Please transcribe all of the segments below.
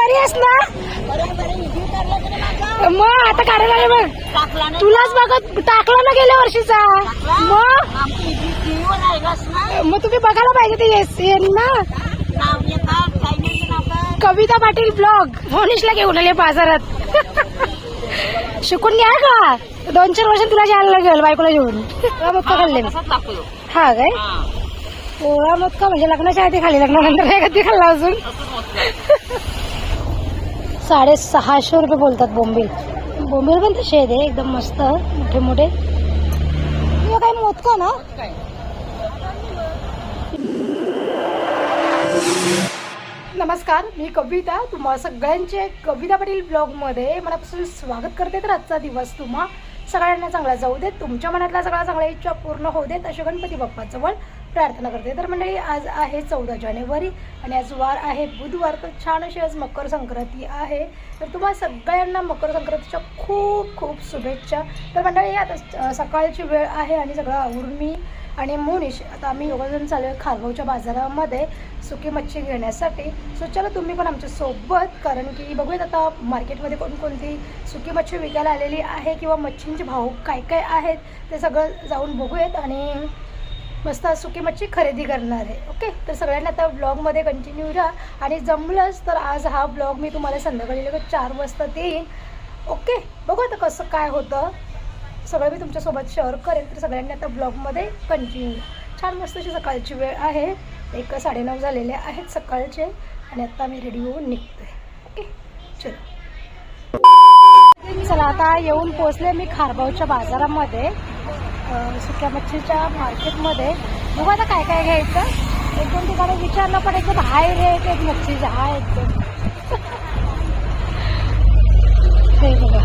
बरी आहेस ना? मग आता करायला आहे बघ. तुलाच बघत टाकला ना गेल्या वर्षीचा. मग तुम्ही बघायला पाहिजे ते येईल ना. कविता पाटील ब्लॉग मोनिशला घेऊन आले बाजारात. शिकून घ्या का 2-4 वर्ष तुला जायला लागेल बायकोला घेऊन. मोदका खाल्ले हा काय पोळा मोदका म्हणजे लग्नाच्या आधी खाली लग्नानंतर काय कधी खाल्ला अजून. 650 रुपये बोलतात बोंबील. बोंबील पण तसे आहे एकदम मस्त मोठे मोठे. काय मोदका ना. नमस्कार, मी कविता. तुम्हा सगळ्यांचे कविता पाटील ब्लॉगमध्ये मनापासून स्वागत करते. तर आजचा दिवस तुम्हा सगळ्यांना चांगला जाऊ देत, तुमच्या मनातला सगळ्या चांगल्या इच्छा पूर्ण होऊ देत अशी गणपती बाप्पाजवळ प्रार्थना करते. तर मंडळी, आज आहे 14 जानेवारी आणि आज वार आहे बुधवार. तर छान अशी आज मकर संक्रांती आहे. तर तुम्हा सगळ्यांना मकर संक्रांतीच्या खूप खूप शुभेच्छा. तर मंडळी, आता सकाळची वेळ आहे आणि सगळं आवरून मी आणि मोनिश आता आम्ही योगाजन चालू आहे खारगावच्या बाजारामध्ये सुकी मच्छी घेण्यासाठी. सो चला तुम्ही पण आमच्या सोबत, कारण की बघूयात आता मार्केटमध्ये कोणकोणती सुकी मच्छी विकायला आलेली आहे किंवा मच्छींचे भाव काय काय आहेत ते सगळं जाऊन बघूयात आणि मस्त सुकी मच्छी खरेदी करणार आहे. ओके, तर सगळ्यांना आता ब्लॉगमध्ये कंटिन्यू राहा आणि जमलंच तर आज हा ब्लॉग मी तुम्हाला संध्याकाळी लगेच 4 वाजता देईन. ओके, बघू आता कसं काय होतं, सगळं मी तुमच्यासोबत शेअर करेन. तर सगळ्यांनी आता ब्लॉगमध्ये कंटिन्यू. छान मस्त अशी सकाळची वेळ आहे, 9:30 झालेले आहेत सकाळचे आणि आता मी रेडी होऊन निघते. ओके चला, आता येऊन पोचले मी खारगावच्या बाजारामध्ये सुक्या मच्छीच्या मार्केटमध्ये. बघू आता काय काय घ्यायचं. 1-2 ठिकाणी विचारलं पण एकदम हाय रेट एक मच्छीचा हा एकदम. हे बघा,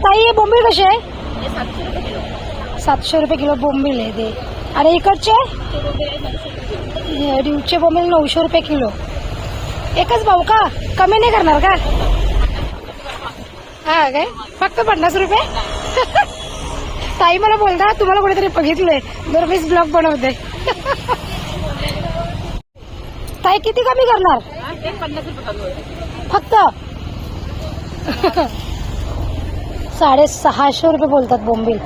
ताई हे बोंबील कसे आहे? 700 रुपये किलो बोंबील आहे ते. आणि इकडचे डिवचे बोंबील 900 रुपये किलो. एकच भाऊ का? कमी नाही करणार का? हा काय, फक्त 50 रुपये. ताई मला बोलता तुम्हाला कुठेतरी बघितलंय जर मीच ब्लॉग बनवते. ताई किती कमी करणार? 50 रुपये फक्त. 650 रुपये बोलतात बोंबील.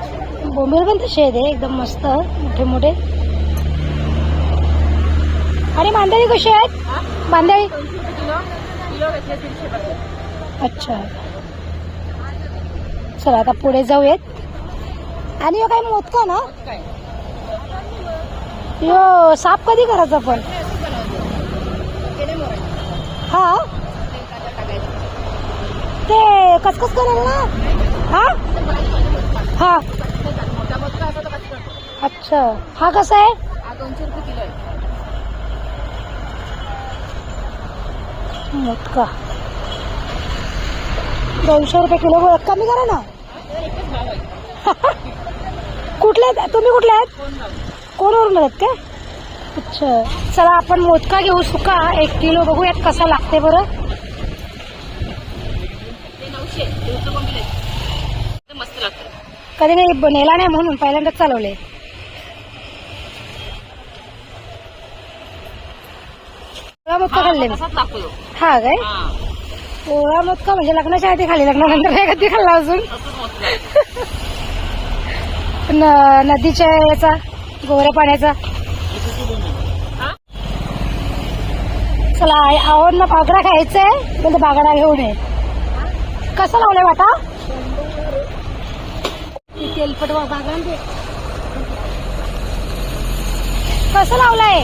बोंबील पण तसे आहे एकदम मस्त मोठे मोठे. आणि मांदेळी कशी आहेत? मांदेळी अच्छा. चला आता पुढे जाऊयात. आणि यो काय मोदका ना. यो साफ कधी करायचा पण? हा ते कसकस करेल ना. हा हा अच्छा. हा कसा आहे? 200 रुपये किलो आहे मोदका. 200 रुपये किलो. कमी करा ना. कुठले आहेत तुम्ही? कुठले आहेत? कोणवरून आहेत काय? अच्छा. चला आपण मोदका घेऊ सुका 1 किलो. बघूयात कसा लागते बरं. मस्त लागतं. कधी नाही नेला नाही म्हणून पहिल्यांदाच चालवले. पोळा मोदका खाल्ले हा काय पोळा मोदका म्हणजे लग्नाच्या आधी खाली लग्नानंतर काय कधी खाल्ला अजून. नदीच्या याचा गोऱ्या पाण्याचा. चला आवडनं बागडा खायचंय म्हणजे बागडा घेऊन ये. कसं लावलंय वाटा? तेलपट बागडा ते कसं लावलंय?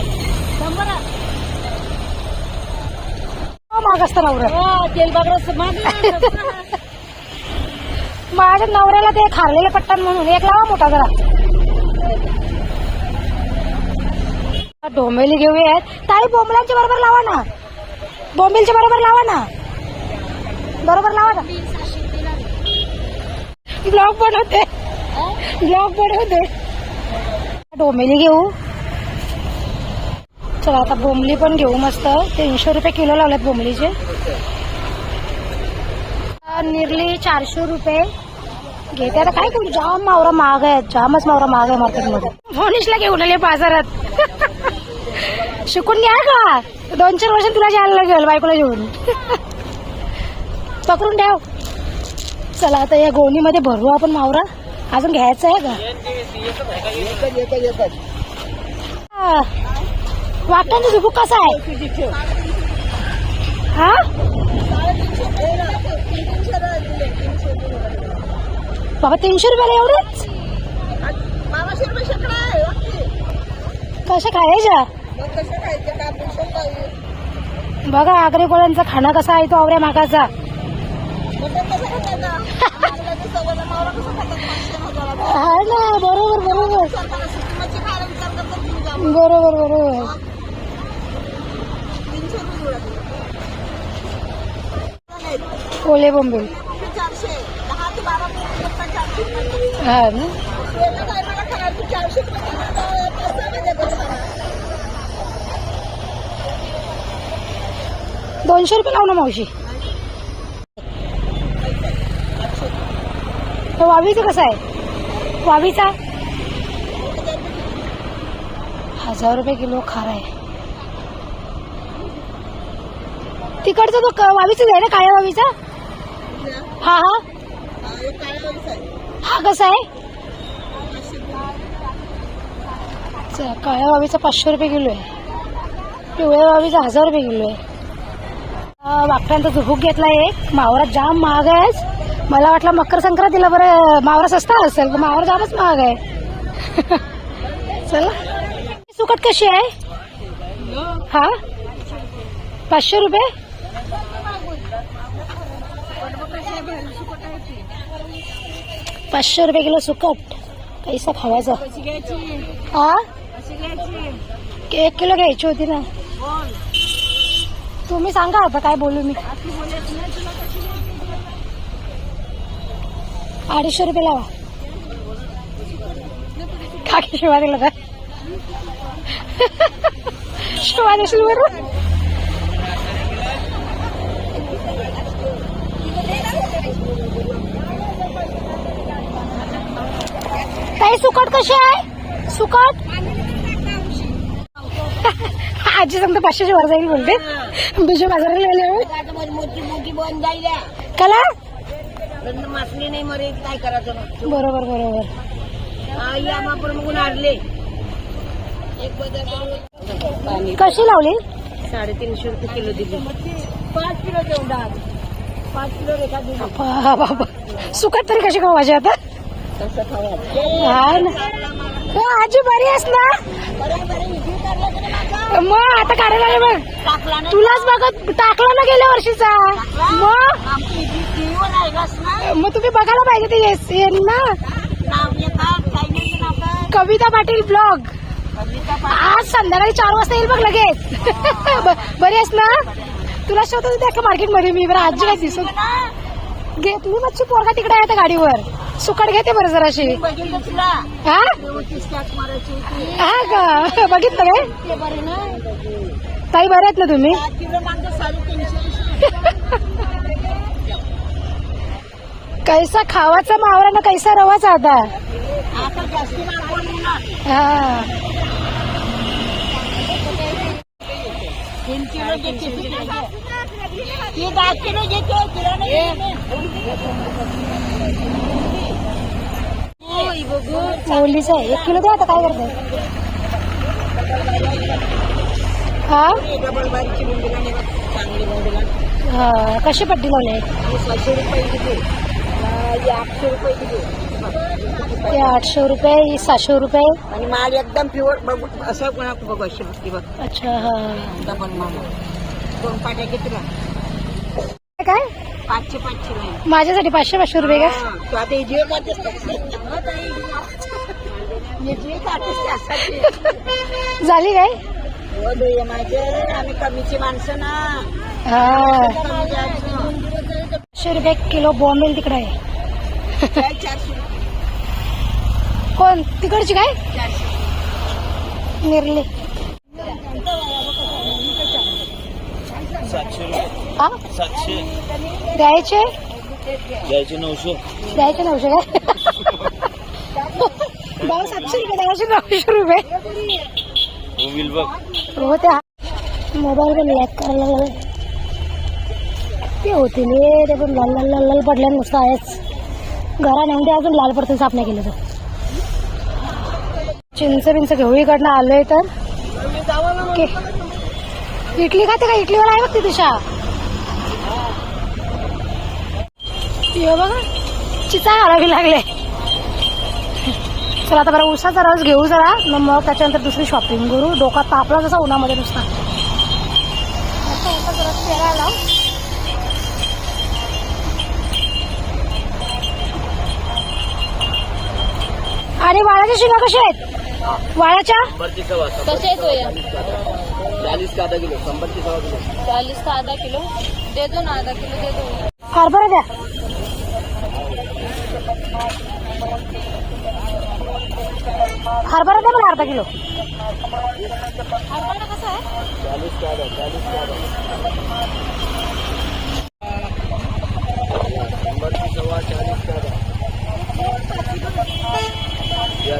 माग असतं नवरा तेल बागडा. माझ्या नवऱ्याला ते खाल्लेले पट्टन म्हणून एक लावा मोठा जरा. डोंबिवली घेऊयात. ताई बोंबलांच्या बरोबर लावा ना. बोंबिलच्या बरोबर लावा ना. बरोबर लावा ना. ब्लॉग बनवते. डोंबिवली घेऊ. चला आता बोंबली पण घेऊ मस्त. 300 रुपये किलो लावल्यात बोंबलीचे. निर्ली 400 रुपये घेते. आता काय करू, जाम मावरा महाग आहे. जामच मावरा महाग आहे मार्केटमध्ये. मोनिशला घेऊन आले बाजारात. शिकून घ्या का 2-4 वर्ष तुला जायला लागेल बायकोला घेऊन. पकडून ठेव. चला आता या गोणीमध्ये भरू आपण मावरा. अजून घ्यायचं आहे का? वाटाणा झुबूक कसा आहे हा? बाबा 300 रुपयाला एवढंच? कशा खायच्या बघा. आगरी कोळ्यांचा खाना कसा आहे तो आवऱ्या मागाचा. हा ना, बरोबर बरोबर बरोबर बरोबर. ओले बोंबील हा ना. 200 रुपये लाव ना मावशी. तो वावीचा कसा आहे? वावीचा 1000 रुपये किलो खारा आहे. तिकडचा तो वावीचाच आहे ना, काळ्या वावीचा? हा हा हा कसा आहे? काळ्या वावीचा 500 रुपये किलो आहे. पिवळ्या वावीचा 1000 रुपये किलो आहे. वाकड्यांचा झुबूक घेतलाय एक. मावरा जाम महाग आहे. मला वाटलं मकर संक्रांतीला बरं मावरा सस्ता असेल, तर मावरा जामच महाग आहे. चला. सुकट कशी आहे हा? 500 रुपये. ₹500 किलो सुकट. कैसा खावायचा हा? 1 किलो घ्यायची होती ना. तुम्ही सांगा आता काय बोलू मी. 250 रुपये लावा. काकी शिवा दिला का? शिवा देशील बरोबर. ताई सुकट कशी आहे? सुकट आजी सांगतो 500 वर जाईल बोलते. दुसऱ्या बाजाराला गेले कला मासली नाही मरे काय करायचं. बरोबर बरोबर. कशी लावली? 350 रुपये किलो दिली. 5 किलो देऊन 5 किलो रेखा दिली. बाबा सुकट तरी कशी खावायची आता? कसं खावा हा ना. आजी बरी आहेस ना? मग आता काढायला आले बघ. तुलाच बघत टाकला ना गेल्या वर्षीचा. मग तुम्ही बघायला पाहिजे ते येईल ना. कविता पाटील ब्लॉग आज संध्याकाळी 4 वाजता येईल बघ लगेच. बरी आहेस ना? तुला शोधत होते का मार्केट मध्ये मी. बरं आजी काय दिसत घेतली मच्छी. पोरगा तिकडे आहे गाडीवर. सुकट घेते बरं जराशी. हा का बघितलं काय? ताई बरं आहेत ना तुम्ही? कैसा खावाचा मावरा ना कैसा रवाचा आता. हा 3 किलो देते. 10 किलो देते. ओलीच आहे. 1 किलो द्या आता. काय करते हा? हा कशी पट्टी लावली? 700 रुपये दिली. 800 रुपये दिली. ते 800 रुपये 700 रुपये. आणि माल एकदम प्युअर बघू असं कोणा बघू अशी बघती बघ. अच्छा हा. डबल माल 2 पाट्या कितीला? काय 500 माझ्यासाठी 500 रुपये का? तू आता झाली काय? आम्ही कमीची माणसं ना. हा 100 रुपये किलो बॉम्बेल तिकडे आहे. 400 कोण तिकडची काय? निर्ले 700 द्यायचे 900 द्यायचे 900 काय? भाऊ 700 रुपये द्यायचे 900 रुपये. होईल बघ. हो त्या मोबाईल पण लॅक करायला लागला ते होतील ते पण लाल लाल लाल लाल पडल्या नुसतं आहेच घरा नेऊन ते अजून लाल पडतं साफ नाही केलं तर चिंच बिंच घेऊ इकडनं आलोय तर ओके इडली खाते का इडलीवर आहे बघ ती दिशा ये बघा चिचा घालावी लागले चला आता बरं उसाचा रस घेऊ जरा मग त्याच्यानंतर दुसरी शॉपिंग करू डोका तापला जसा उन्हामध्ये नुसता रस प्यायला लाव आणि वाळाच्या शिंगा कशा आहेत वाळाच्या कसे आहेत भैया 40 का आधा किलो 100 की 100 किलो 40 का आधा किलो दे दो ना आधा किलो दे दो हरभरा द्या हरभरा द्या मला अर्धा किलो हरभरा कसा आहे 40 का आधा 40 का आधा 100 की 100 40 का आधा या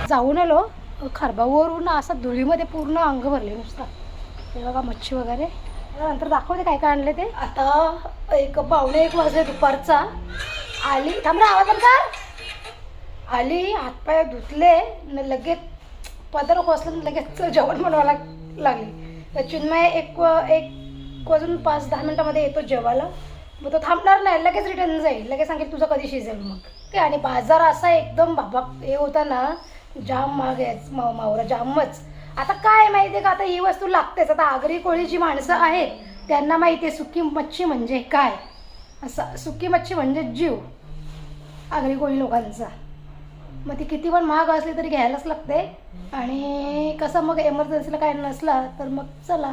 जाऊन आलो खरबावरून असा धुळीमध्ये पूर्ण अंग भरले नुसता हे बघा मच्छी वगैरे नंतर दाखवते काय काय आणले ते आता 1:15 वाजले दुपारचा आली थांबा आवाज कर आली हातपाय धुतले न लगेच पदर खोसलं लगेच जेवण बनवायला लागली तर चिन्मय एक वाजून 5-10 मिनिटामध्ये येतो जेवायला मग तो थांबणार नाही लगेच रिटर्न जाईल लगेच सांगेल तुझं कधी शिजेल मग ते आणि बाजार असा एकदम बाबा हे होता ना जाम महाग आहे मावरा जामच आता काय माहिती आहे का आता ही वस्तू लागतेच आता आगरी कोळी जी माणसं आहेत त्यांना माहिती आहे सुकी मच्छी म्हणजे काय असं सुकी मच्छी म्हणजे जीव आगरी कोळी लोकांचा मग ती किती पण महाग असली तरी घ्यायलाच लागते आणि कसं मग एमर्जन्सीला काय नसला तर मग चला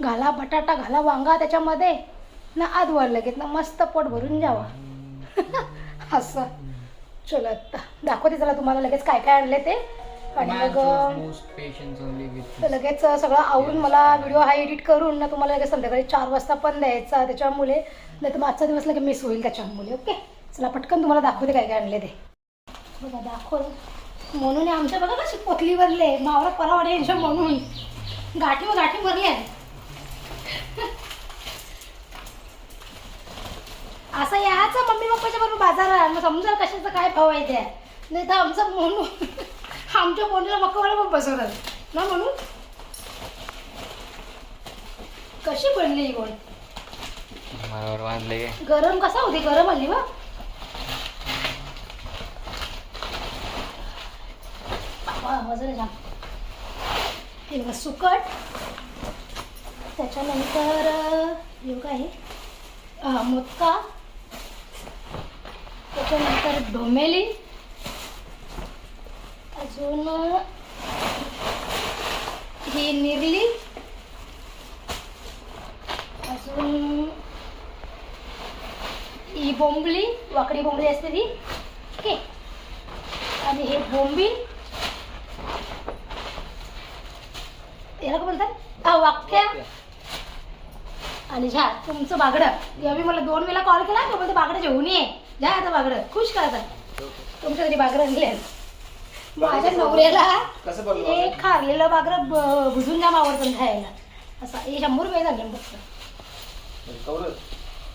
घाला बटाटा घाला वांगा त्याच्यामध्ये ना आधवर लगेच ना मस्त पोट भरून जावा असं चलो आता दाखवते चला तुम्हाला लगेच काय काय आणले ते आणि मग लगेच सगळं आवरून मला व्हिडिओ हा एडिट करून ना तुम्हाला लगेच संध्याकाळी 4 वाजता पण द्यायचा त्याच्यामुळे नाही तर आजचा दिवस लगेच मिस होईल त्याच्यामुळे ओके चला पटकन तुम्हाला दाखवते काय काय आणले ते बघा दाखव म्हणून आमच्या बघा कशी पोतली भरले मावरा परावाडे यांच्या म्हणून गाठी भरले असं यायचं मम्मी पप्पाच्या बरोबर बाजारात मग समजा कशाचा काय भाव आहे त्या नाही तर आमचं म्हणून आमच्या मोनीला मक्कावाला पण बसवतात ना म्हणून कशी बनली ही गोड गरम कसा होती गरम आली बा वजन जाम हे बघा सुकट त्याच्यानंतर हे काय मोदका त्याच्यानंतर ढोमेली अजून ही निरली अजून ही बोंबली वाकडी बोंबली असते ती ओके आणि हे बोंबी याला काय बोलतात वाक्या आणि झा तुमचं बागडं यावेळी मला 2 वेळा कॉल केला तो बोलतो बागडं जेवून ये जा आता बागडं खुश करतात तुमच्या घरी बागडं आणले माझ्या नवऱ्याला एक खारलेलं बागडं भुजून जाम आवडतं खायला असं हे 100 रुपये झाले फक्त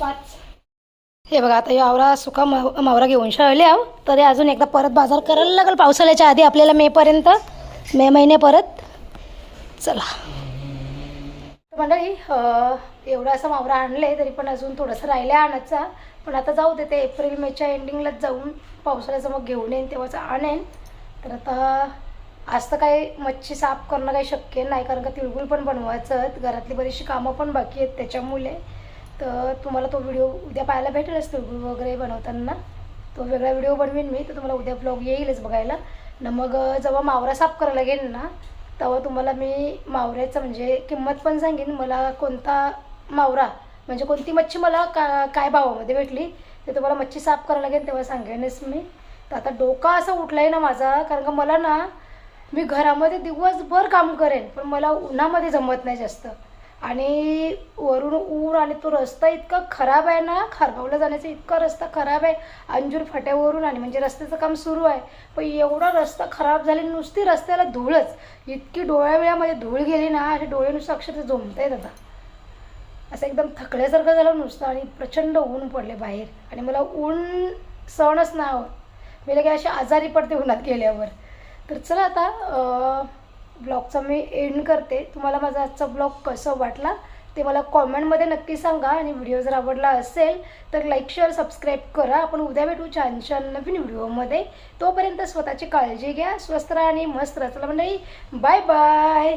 5 हे बघा आता यावरा सुका मावरा घेऊन शाळले आहो तरी अजून एकदा परत बाजार करायला लागेल पावसाळ्याच्या आधी आपल्याला मे महिने परत चला मंडळी एवढा असं मावरा आणले तरी पण अजून थोडंसं राहिलं आणायचा पण आता जाऊ दे ते एप्रिल मेच्या एंडिंगलाच जाऊन पावसाळ्याचं मग घेऊन येईन तेव्हाच आणेन तर आता आज तर काही मच्छी साफ करणं काही शक्य नाही कारण का तिळगुळ पण बनवायचं घरातली बरीचशी कामं पण बाकी आहेत त्याच्यामुळे तर तुम्हाला तो व्हिडिओ उद्या पाहायला भेटेलच तिळगुळ वगैरे बनवताना तो वेगळा व्हिडिओ बनवीन मी तर तुम्हाला उद्या ब्लॉग येईलच बघायला ना मग जेव्हा मावरा साफ करायला लागेल ना तेव्हा तुम्हाला मी मावऱ्याचं म्हणजे किंमत पण सांगेन मला कोणता मावरा म्हणजे कोणती मच्छी मला काय भावामध्ये भेटली ते तुम्हाला मच्छी साफ करायला लागेल तेव्हा सांगेनच मी. तर आता डोका असं उठला आहे ना माझा, कारण का मला ना मी घरामध्ये दिवसभर काम करेन पण मला उन्हामध्ये जमत नाही जास्त. आणि वरून ऊर आणि तो रस्ता इतका खराब आहे ना, खारगावला जाण्याचा इतका रस्ता खराब आहे अंजूर फाट्यावरून. आणि म्हणजे रस्त्याचं काम सुरू आहे पण एवढा रस्ता खराब झाले, नुसती रस्त्याला धूळच, इतकी डोळ्यावेळामध्ये धूळ गेली ना, असे डोळे नुसतं अक्षरशः झोंबत आहेत आता. असं एकदम थकल्यासारखं झालं नुसतं. आणि प्रचंड ऊन पडले बाहेर आणि मला ऊन सहनच नाही होत. मी लगे अशी आजारी पडते उन्हात गेल्यावर. तर चला आता ब्लॉगचा मी एंड करते. तुम्हाला माझा आजचा ब्लॉग कसं वाटला ते मला कॉमेंटमध्ये नक्की सांगा. आणि व्हिडिओ जर आवडला असेल तर लाईक शेअर सबस्क्राईब करा. आपण उद्या भेटू छान छान नवीन व्हिडिओमध्ये. तोपर्यंत स्वतःची काळजी घ्या, स्वस्त राहा आणि मस्त राहा. चला मंडळी, बाय बाय.